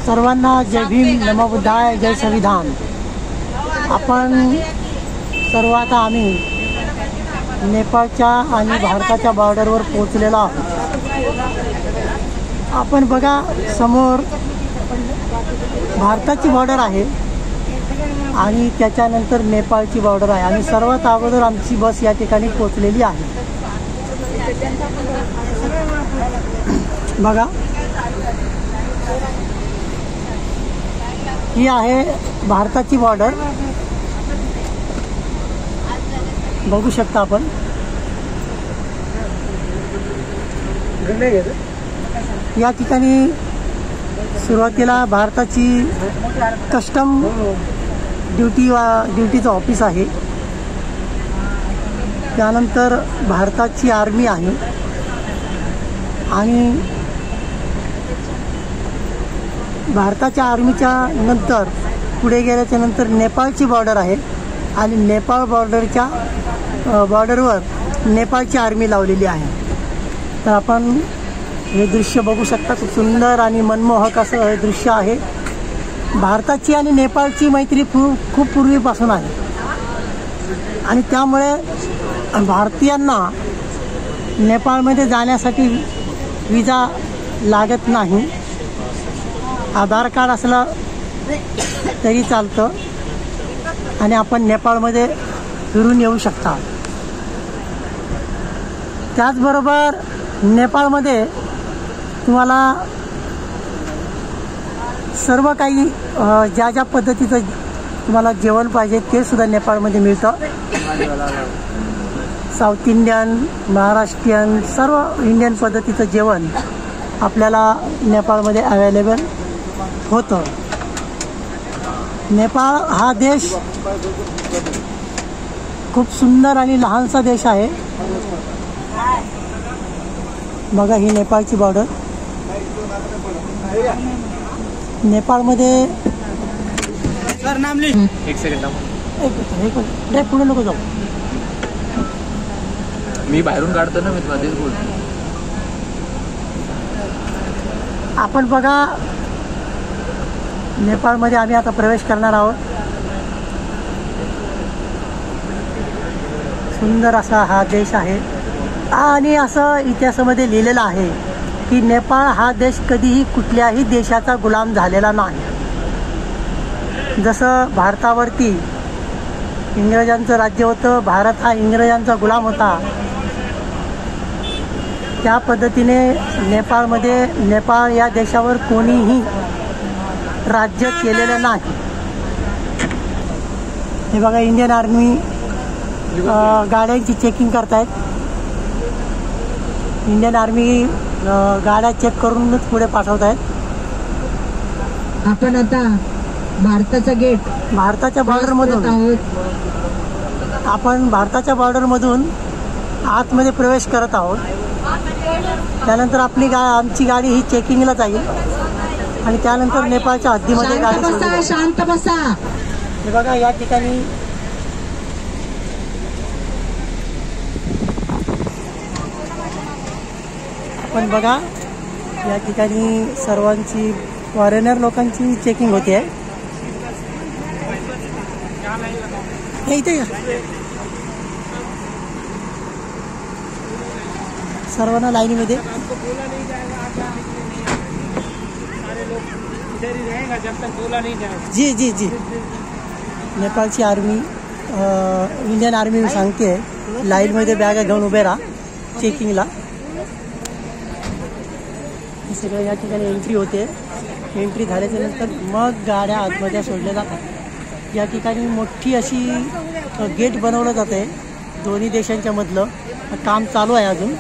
सर्वांना जय भीम, नमो बुद्धाय, जय संविधान। आपण सर्व आता आम्ही नेपाळच्या आणि भारताच्या बॉर्डरवर पोहोचलेलो आहोत। आपण बघा समोर भारताची बॉर्डर आहे आणि त्याच्यानंतर नेपाळची बॉर्डर आहे आणि सर्वात अगोदर आमची बस या ठिकाणी पोहोचलेली आहे। बघा ही आहे भारताची बॉर्डर, बघू शकता आपण। या ठिकाणी सुरुवातीला भारताची कस्टम ड्युटीचं ऑफिस आहे, त्यानंतर भारताची आर्मी आहे आणि भारताच्या आर्मीच्या नंतर पुढे गेल्याच्या नंतर नेपाळची बॉर्डर आहे आणि नेपाळ बॉर्डरवर नेपाळची आर्मी लावलेली आहे। तर आपण हे दृश्य बघू शकता, खूप सुंदर आणि मनमोहक असं हे दृश्य आहे। भारताची आणि नेपाळची मैत्री खूप पूर्वीपासून आहे आणि त्यामुळे भारतीयांना नेपाळमध्ये जाण्यासाठी विजा लागत नाही। आधार कार्ड असलं तरी चालतं आणि आपण नेपाळमध्ये फिरून येऊ शकता। त्याचबरोबर नेपाळमध्ये तुम्हाला सर्व काही ज्या पद्धतीचं तुम्हाला जेवण पाहिजे ते सुद्धा नेपाळमध्ये मिळतं। साऊथ इंडियन, महाराष्ट्रीयन, सर्व इंडियन पद्धतीचं जेवण आपल्याला नेपाळमध्ये अवेलेबल होतं। नेपाळ हा देश खूप सुंदर आणि लहानसा देश आहे। बघा ही नेपाळची बॉर्डर। नेपाळमध्ये सर नाम लिख, एक सेकंड एक पुढे नको जाऊ, मी बाहेरून काढतो ना, मी मध्येच बोलतो। आपण बघा नेपाळमध्ये आम्ही आता प्रवेश करणार आहोत। सुंदर असा हा देश आहे आणि असं इतिहासामध्ये लिहिलेलं आहे की नेपाळ हा देश कधीही कुठल्याही देशाचा गुलाम झालेला नाही। जसं भारतावरती इंग्रजांचं राज्य होतं, भारत हा इंग्रजांचा गुलाम होता, त्या पद्धतीने नेपाळ या देशावर कोणीही राज्य केलेलं नाही। हे बघा इंडियन आर्मी गाड्यांची चेकिंग करतायत। इंडियन आर्मी गाड्या चेक करूनच पुढे पाठवत आहेत। आपण आता भारताच्या बॉर्डरमधून आतमध्ये प्रवेश करत आहोत। त्यानंतर आमची गाडी ही चेकिंगला जाईल आणि त्यानंतर नेपाळच्या हद्दीमध्ये गाडी शांत बसा। हे बघा या ठिकाणी आपण बघा या ठिकाणी सर्वांची फॉरेनर लोकांची चेकिंग होते आहे। हे इथे सर्वांना लाईनीमध्ये जी जी जी नेपाळची आर्मी इंडियन आर्मी सांगते लाईनमध्ये बॅगा घेऊन उभे राहा चेकिंगला। सगळं या ठिकाणी एंट्री होते, एंट्री झाल्याच्या नंतर मग गाड्या आतमध्ये सोडल्या जातात। या ठिकाणी मोठी अशी गेट बनवलं जाते दोन्ही देशांच्या मधलं, काम चालू आहे अजून।